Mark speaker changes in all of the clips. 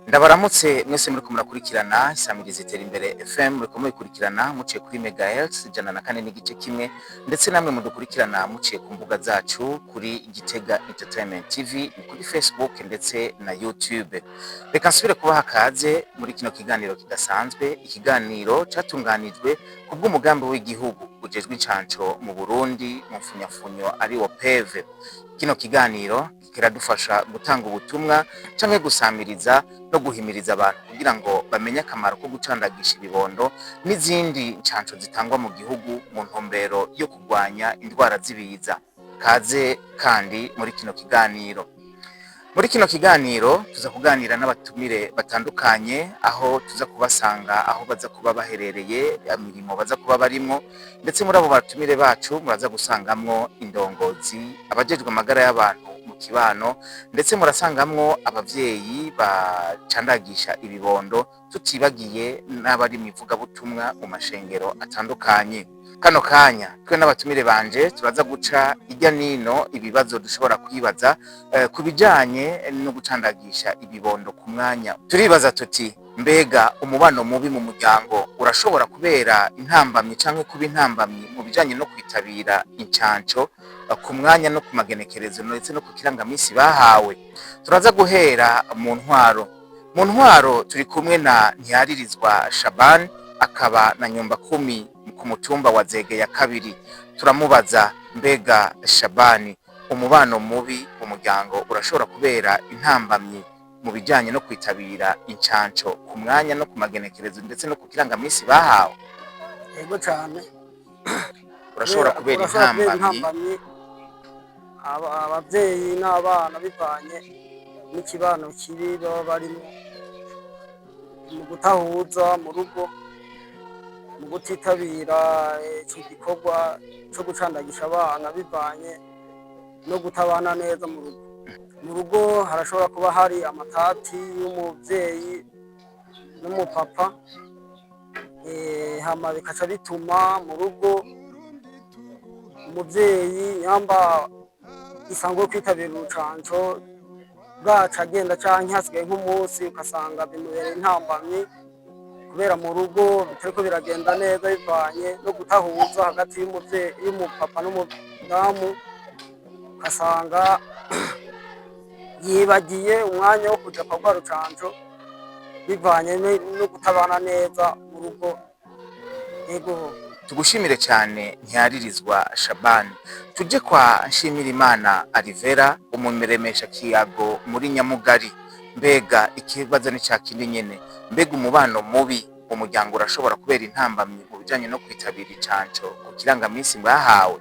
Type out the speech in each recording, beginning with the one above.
Speaker 1: Ndabaramutse mwese muri kumurakurikirana isamirizi itera imbere FM muri kumukurikirana muciye kuri megahertz 104.1 ndetse namwe mudukurikirana muciye ku mbuga zacu kuri Gitega Entertainment TV kuri Facebook ndetse na YouTube. Reka nsubire kubaha kaze muri kino kiganiro kidasanzwe, ikiganiro catunganijwe kubw'umugambi w'igihugu ujejwe incanco mu Burundi mu mfunyafunyo ari wo PEV. Kino kiganiro kiradufasha gutanga ubutumwa canke gusamiriza no guhimiriza abantu kugira ngo bamenye akamaro ko gucandagisha ibibondo n'izindi ncanco zitangwa mu gihugu mu ntumbero yo kurwanya indwara z'ibiza. Kaze kandi muri kino kiganiro. Muri kino kiganiro tuza kuganira n'abatumire batandukanye, aho tuza kubasanga aho baza kuba baherereye, imirimo baza kuba barimo, ndetse muri abo batumire bacu muraza gusangamwo indongozi, abajejwe amagara y'abantu mu kibano, ndetse murasangamwo abavyeyi bacandagisha ibibondo, tutibagiye n'abari mu ivugabutumwa mu mashengero atandukanye. Kano kanya twe n'abatumire banje turaza guca irya nino ibibazo dushobora kwibaza kubijanye no gucandagisha ibibondo ku mwanya. Turibaza tuti mbega umubano mubi mu muryango urashobora kubera intambamyi canke kuba intambamyi mu bijanye no kwitabira incanco ku mwanya no ku magenekerezo ndetse no ku kirangamisi bahawe. Turaza guhera mu ntwaro. Mu ntwaro turi kumwe na Ntiyaririzwa Shaban, akaba na nyumba kumi ku mutumba wa Zege ya kabiri. Turamubaza mbega Shabani, umubano mubi mu muryango urashobora kubera intambamyi mu bijanye no kwitabira incanco ku mwanya no ku magenekerezo ndetse no ku kirangamisi bahawe?
Speaker 2: Yego cyane.
Speaker 1: Urashobora kubera intambamyi
Speaker 2: abavyeyi n'abana bivanye n'ikibano kibi baba barimo mu gutahuza mu rugo, mu gutitabira ico gikorwa co gucandagisha abana bivanye no gutabana neza mu rugo. Mu rugo harashobora kuba hari amatati y'umuvyeyi n'umupapa, hama bikaca bituma mu rugo umuvyeyi yamba isanzwe kwitabira urucanco bwaca agenda canke hasigaye nk'umunsi ugasanga bimubereye intambamyi, kubera mu rugo bitariko biragenda neza bivanye no gutahuza hagati y'umupapa n'umudamu, ugasanga yibagiye umwanya wo kuja kwa rucanco bivanye no kutabana neza mu rugo. Yego,
Speaker 1: tugushimire cyane Ntiyaririzwa Shaban. Tuje kwa Nshimirimana Alivera, umumeremesha kiyago muri Nyamugari. Mbega ikibazo ni ca kindi nyene, mbega umubano mubi mu muryango urashobora kubera intambamyi mu bijanye no kwitabira incanco ku kirangamisi bahawe?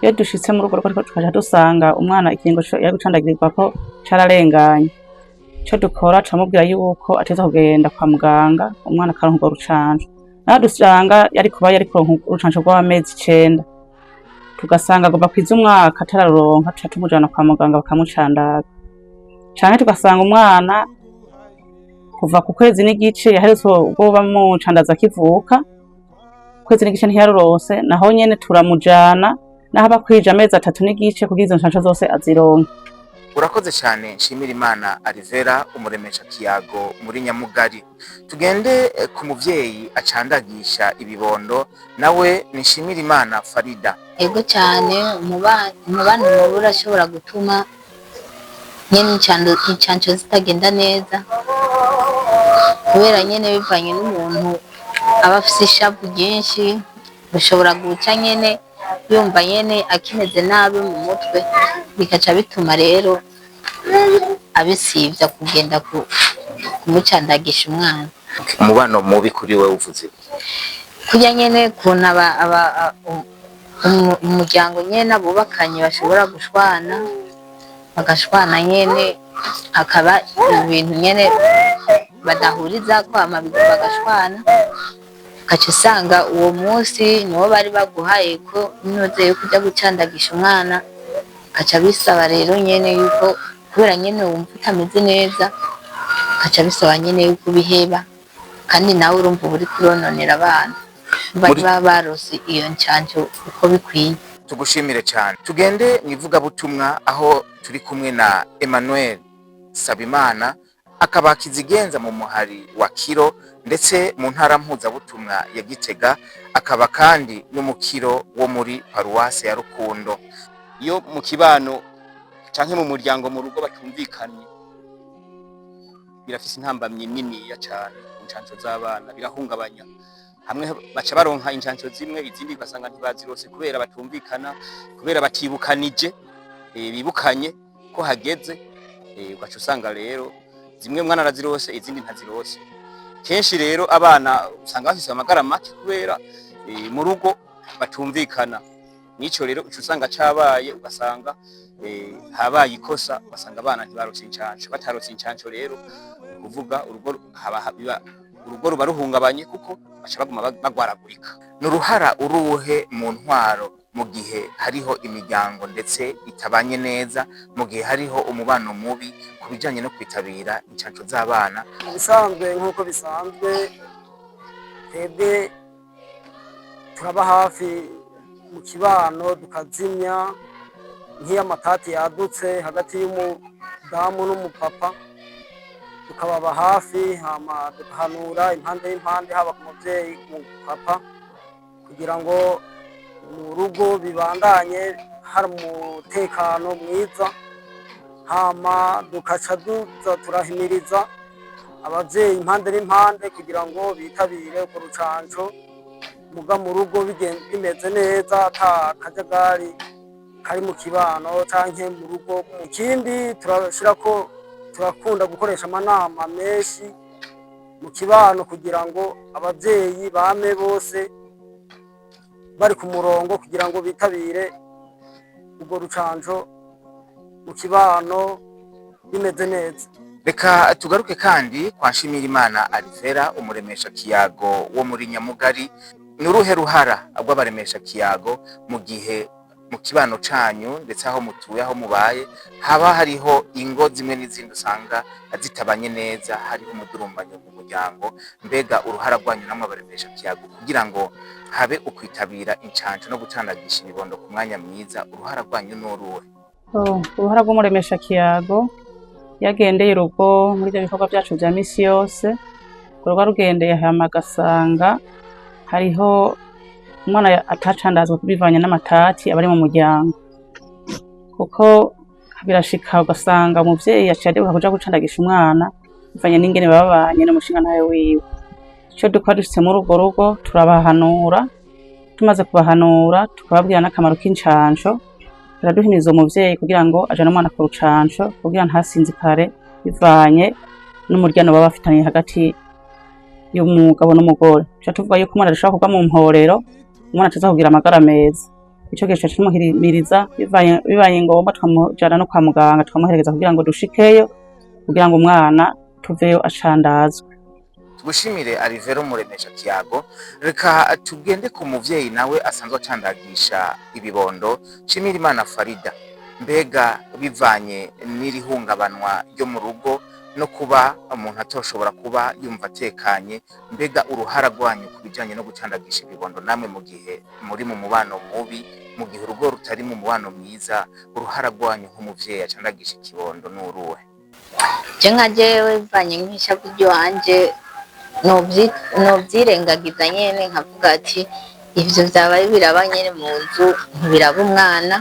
Speaker 3: Iyo dushitse mu rugo rwo tukaja dusanga umwana ikingo yo gucandagirirwa ko cararenganye, ico dukora camubwira yuko ateza kugenda kwa muganga umwana akaronka urucanco. Naho dusanga yari kuronka urucanco rw'amezi 9, tugasanga agomba kwiza umwaka atararonka, tuca tumujana kwa muganga bakamucandaga. Canke tugasanga umwana kuva ku kwezi n'igice yaherutse ubwo bamucandaza kivuka, kwezi n'igice ntiyarorose, naho nyene turamujana naho bakwije amezi 3 n'igice kugira izo ncanco zose azironka.
Speaker 1: Urakoze cyane Nshimirimana Alivera, umuremesha kiyago muri Nyamugari. Tugende ku muvyeyi acandagisha ibibondo, nawe ni Nshimirimana Farida.
Speaker 4: Yego cyane, umubano mubi urashobora gutuma nyene incanco zitagenda neza, kubera nyene bivanye n'umuntu aba afise ishavu ryinshi, bishobora guca nyene yumva nyene akimeze nabi mu mutwe, bikaca bituma rero abisivya kugenda kumucandagisha umwana.
Speaker 1: Umubano mubi kuri we uvuze
Speaker 4: kurya nyene kuntu umuryango nyene abubakanye bashobora gushwana, bagashwana nyene akaba ibintu nyene badahuriza ko bagashwana, ugaca usanga uwo munsi niwo bari baguhaye ko inoze yo kujya gucandagisha umwana, ugaca bisaba rero nyene yuko kubera nyene wumva utameze neza, ugaca bisaba nyene yuko ubiheba, kandi nawe urumva uri kurononera abana bari barose iyo ncanco uko bikwiye.
Speaker 1: tugushimire cyane. Tugende mu ivugabutumwa aho turi kumwe na Emmanuel Sabimana, akaba kizigenza mu muhari wa Kiro ndetse mu ntara mpuzabutumwa ya Gitega, akaba kandi n'umukiro wo muri paruwase ya Rukundo.
Speaker 5: Iyo mu kibano canke mu muryango mu rugo batumvikanye, birafise intambamyi nini ya cane mu ncanco z'abana, birahungabanya. Hamwe baca baronka incanco zimwe, izindi basanga ntibazirose kubera batumvikana, kubera batibukanije, bibukanye ko hageze, ugaca usanga rero zimwe mwana arazirose izindi ntazirose. Kenshi rero abana usanga bafise amagara make kubera mu rugo batumvikana. Nico rero uca usanga cabaye, ugasanga habaye ikosa, ugasanga abana ntibarose incanco. Batarose incanco rero kuvuga urugo ruba ruhungabanye kuko baca baguma bagwaragurika.
Speaker 1: N'uruhara uruhe mu ntwaro mu gihe hariho imiryango ndetse itabanye neza, mu gihe hariho umubano mubi ku bijanye no kwitabira incanco z'abana?
Speaker 2: Bisanzwe nk'uko bisanzwe, twebwe turaba hafi mu kibano, tukazimya nk'iyo amatati yadutse hagati y'umudamu n'umupapa, tukababa hafi, hama tugahanura impande y'impande, haba ku muvyeyi ku papa, kugira ngo mu rugo bibandanye hari umutekano mwiza. Hama dukaca duza turahimiriza abavyeyi impande n'impande kugira ngo bitabire urwo rucanco, muga mu rugo bimeze neza, ata kajagari kari mu kibano canke mu rugo. Mu kindi turashirako, turakunda gukoresha amanama menshi mu kibano kugira ngo abavyeyi bame bose bari ku murongo kugira ngo bitabire urwo rucanco mu kibano bimeze neza.
Speaker 1: Reka tugaruke kandi kwa Nshimirimana Alivera, umuremesha kiyago wo muri Nyamugari. N'uruhe ruhara rw'abaremesha kiyago mu gihe mu kibano canyu ndetse aho mutuye, aho mubaye, haba hariho ingo zimwe n'izindi usanga zitabanye neza, hariho umudurumbanyo mu muryango? Mbega uruhara rwanyu namwe abaremesha kiyago kugira ngo habe ukwitabira incanco no gutandagisha ibibondo ku mwanya mwiza, uruhara rwanyu n'uruhe?
Speaker 3: Uruhara rw'umuremesha kiyago yagendeye urugo muri ibyo bikorwa byacu vya misi yose, urugo rugendeye hama agasanga hariho umwana atacandazwe kubivanye n'amatati abari mu muryango, kuko birashika ugasanga umuvyeyi yaciye adebuka kuja gucandagisha umwana bivanye n'ingene babanye n'umushinga nawe wiwe. Ico dukora dushitse muri urwo rugo, turabahanura, tumaze kubahanura tukababwira n'akamaro k'incanco, turaduhimiriza umuvyeyi kugira ngo ajane umwana ku rucanco kugira ntasinzikare bivanye n'umuryano baba bafitaniye hagati y'umugabo n'umugore. Tuca tuvuga yuko umwana adashobora kuva mu mporero, umwana ataza kugira amagara meza. Ico gihe tuca tumuhimiriza, bibaye ngombwa tukamujana no kwa muganga tukamuherekeza kugira ngo dushikeyo, kugira ngo umwana tuveyo acandazwe.
Speaker 1: Tugushimire Alivera, umuremesha kiyago. Reka tugende ku muvyeyi nawe asanzwe acandagisha ibibondo, Nshimirimana Farida. Mbega bivanye n'irihungabanwa ryo mu rugo no kuba umuntu atoshobora kuba yumva atekanye, mbega uruhara rwanyu ku bijanye no gucandagisha ibibondo namwe mu gihe muri mu mubano mubi, mu gihe urugo rutari mu mubano mwiza, uruhara rwanyu nk'umuvyeyi acandagisha ikibondo n'uruhe?
Speaker 4: Je nka jewe bivanye nk'ishavu ryanje novyirengagiza nyene, nkavuga ati ivyo vyabaye biraba nyene mu nzu ntibiraba umwana,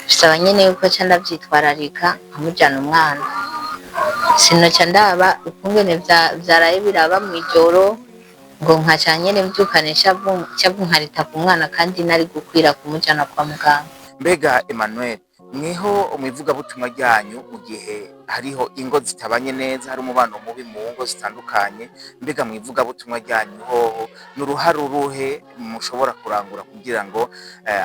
Speaker 4: bisaba nyene yuko ca ndavyitwararika nkamujana umwana. Sinoca ndaba ukungene vyaraye biraba mw'ijoro ngo nkaca nyene mvyukane ishavu nkarita ku mwana kandi nari gukwira kumujana kwa muganga.
Speaker 1: Mbega Emmanuel, mweho umwivugabutumwa ryanyu mu gihe hariho ingo zitabanye neza, hari umubano mubi mu ngo zitandukanye, mbega mwivugabutumwa ryanyu hoho n'uruhara uruhe mushobora kurangura kugira ngo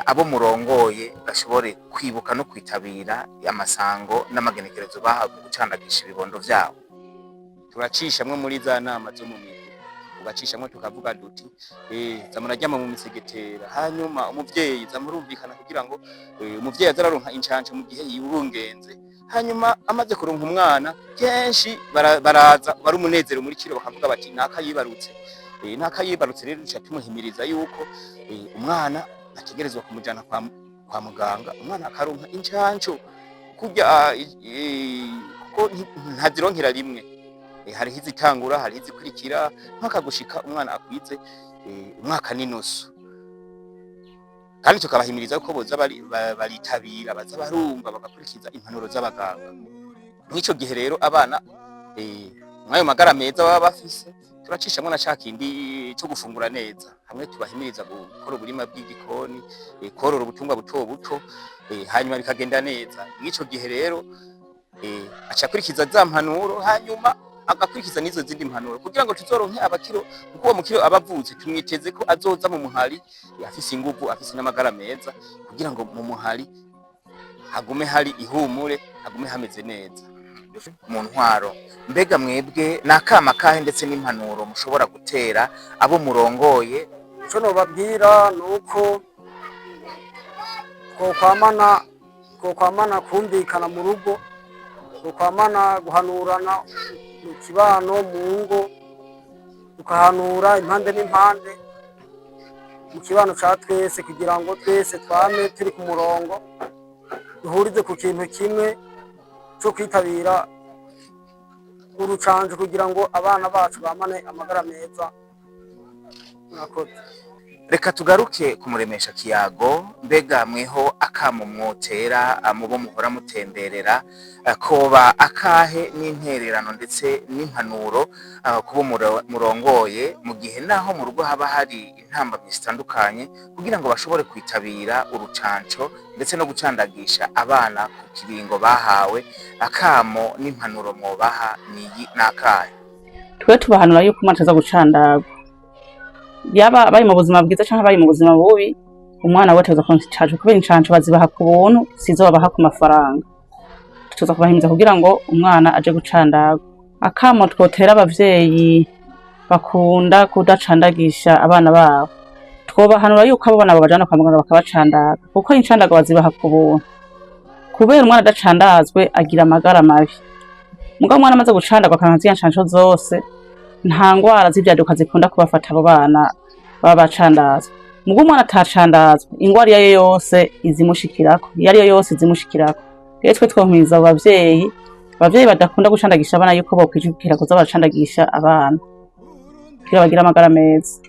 Speaker 1: abo murongoye bashobore kwibuka no kwitabira amasango n'amagenekerezo bahawe mu gucandagisha ibibondo vyabo?
Speaker 5: Turacishamwe muri za nama zo mu migwi, tugacishamwe tukavuga duti zamuraryama mu misegetera, hanyuma umuvyeyi zamurumvikana kugira ngo umuvyeyi azararonka incanco mu gihe yibungenze. Hanyuma amaze kuronka umwana, kenshi baraza bari umunezero muri Kiro, bakavuga bati nakayibarutse. Nakayibarutse rero duca tumuhimiriza yuko umwana ategerezwa kumujana kwa muganga umwana akaronka incanco kurya kuko ntazironkera rimwe. Hariho izitangura, hariho izikurikira mpaka gushika umwana akwize umwaka n'inusu. Kandi tukabahimiriza ko boza baritabira, baza barumva bagakurikiza impanuro z'abaganga. Mw'ico gihe rero abana mwayo magara meza baba bafise, turacishamwo na cakindi co gufungura neza. Hamwe tubahimiriza gukora uburima bw'igikoni, korora ubutungwa buto buto, hanyuma bikagenda neza. Mw'ico gihe rero aca akurikiza za mpanuro, hanyuma agakurikiza n'izo zindi mpanuro kugira ngo tuzoronke abakiro, kuko uwo mukiro abavutse tumwiteze ko azoza mu muhari afise inguvu, afise n'amagara meza, kugira ngo mu muhari hagume hari ihumure, hagume hameze neza.
Speaker 1: Mu ntwaro mbega mwebwe nakama kahe ndetse n'impanuro mushobora gutera abo murongoye?
Speaker 2: ico nobabwira nuko twokwamana kumvikana mu rugo, twokwamana guhanurana mu kibano, mu ngo, tukahanura impande n'impande mu kibano ca twese, kugira ngo twese twame turi ku murongo, duhurize ku kintu kimwe co kwitabira urucanco kugira ngo abana bacu bamane amagara meza. Murakoze.
Speaker 1: Reka tugaruke kumuremesha kiyago, mbega mweho akamo mwotera mubo muhora mutemberera koba akahe n'intererano ndetse n'impanuro kubo murongoye mu gihe naho mu rugo haba hari intambamyi zitandukanye kugira ngo bashobore kwitabira urucanco ndetse no gucandagisha abana ku kiringo bahawe, akamo n'impanuro mwobaha ni nakahe?
Speaker 3: Twe tubahanura yuko umwana aza gucandagwa, yaba bari mu buzima bwiza canke bari mu buzima bubi, umwana we ateza kuronka incanco, kubera incanco bazibaha ku buntu, sizo babaha ku mafaranga. Tuza kubahimiza kugira ngo umwana aje gucandagwa. Akamo twotera abavyeyi bakunda kudacandagisha abana babo, twobahanura yuko abo bana babajana kwa muganga bakabacandaga, kuko incandaga bazibaha ku buntu. Kubera umwana adacandazwe agira amagara mabi. Mugabo umwana amaze gucandagwa akanka ziriya ncanco zose, nta ngwara z'ivyaduka zikunda kubafata abo bana baba bacandazwa. Mugabo umwana atacandazwe, ingwara iyo yose izimushikirako, iyo ariyo yose izimushikirako. Rero twe twohimiriza abo bavyeyi badakunda gucandagisha abana yuko bokwijukira kuza baracandagisha abana kugira bagire amagara meza.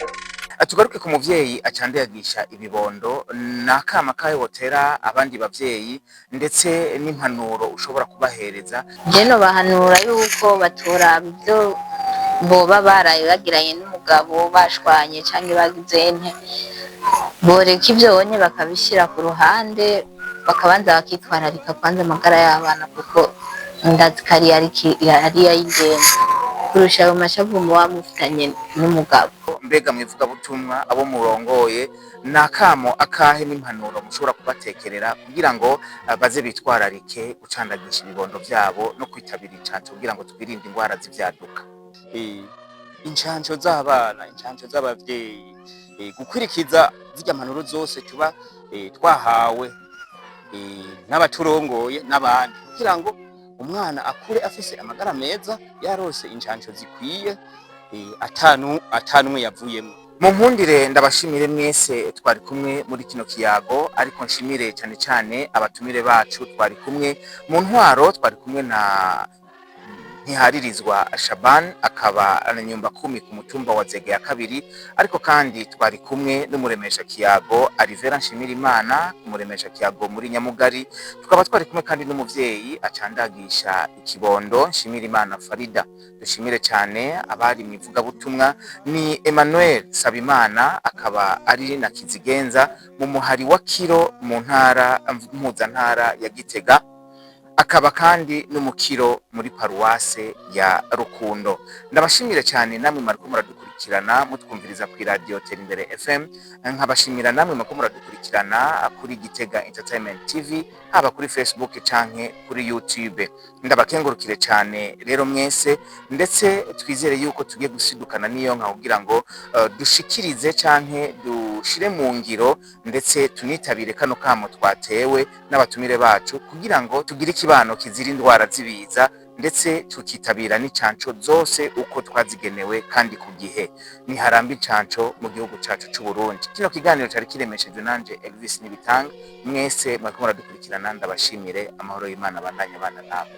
Speaker 1: Tugaruke ku muvyeyi acandagisha ibibondo, nakama kahe wotera abandi bavyeyi ndetse n'impanuro ushobora kubahereza?
Speaker 4: Je no bahanura yuko batora ibyo boba baraye bagiranye n'umugabo bashwanye canke bagize nte, boreka ivyo bonye bakabishira ku ruhande, bakabanza bakitwararika kwanza amagara y'abana, kuko ndazi kari yari yayigenda kurusha ayo mashavu muba mufitanye n'umugabo.
Speaker 1: Mbega mwivuga butumwa abo murongoye, nakamo akahe n'impanuro mushobora kubatekerera kugira ngo baze bitwararike gucandagisha ibibondo vyabo no kwitabira incanco kugira ngo twirinde ingwara z'ivyaduka?
Speaker 5: Incanco z'abana, incanco z'abavyeyi, gukurikiza zirya mpanuro zose tuba twahawe n'abaturongoye n'abandi, kugira ngo umwana akure afise amagara meza, yarose incanco zikwiye, atanumwe yavuyemo.
Speaker 1: Mu mpundire ndabashimire mwese twari kumwe muri kino kiyago, ariko nshimire cyane cyane abatumire bacu twari kumwe mu ntwaro. Twari kumwe na Ntiharirizwa Shaban, akaba na nyumba 10 ku mutumba wa Zege ya kabiri, ariko kandi twari kumwe n'umuremesha kiyago Alivera Nshimirimana, umuremesha kiyago muri Nyamugari. Tukaba twari kumwe kandi n'umuvyeyi acandagisha ikibondo Nshimirimana Farida. Dushimire cyane abari mwivuga butumwa ni Emmanuel Sabimana, akaba ari na Kizigenza mu muhari wa Kiro mu ntara mpuzantara ya Gitega, akaba kandi n'umukiro muri paruwase ya Rukundo. Ndabashimira cyane namwe mariko muradukurikirana mutwumviriza ku radio Terimbere FM, nkabashimira namwe mariko muradukurikirana kuri Gitega Entertainment TV, haba kuri Facebook canke kuri YouTube. Ndabakengurukire cyane rero mwese, ndetse twizere yuko tugiye gusidukana niyo nka kugira ngo dushikirize canke dushire mu ngiro, ndetse tunitabire kano kamo twatewe n'abatumire bacu kugira ngo tugire ikibano kizira indwara zibiza ndetse tukitabira n'incanco zose uko twazigenewe kandi ku gihe. Ni harambe incanco mu gihugu cacu c'u Burundi. Kino kiganiro cari kiremeshejwe nanje Elvis Nibitanga. Mwese mwariko muradukurikirana, ndabashimire. Amahoro y'Imana abandanye abana nawe.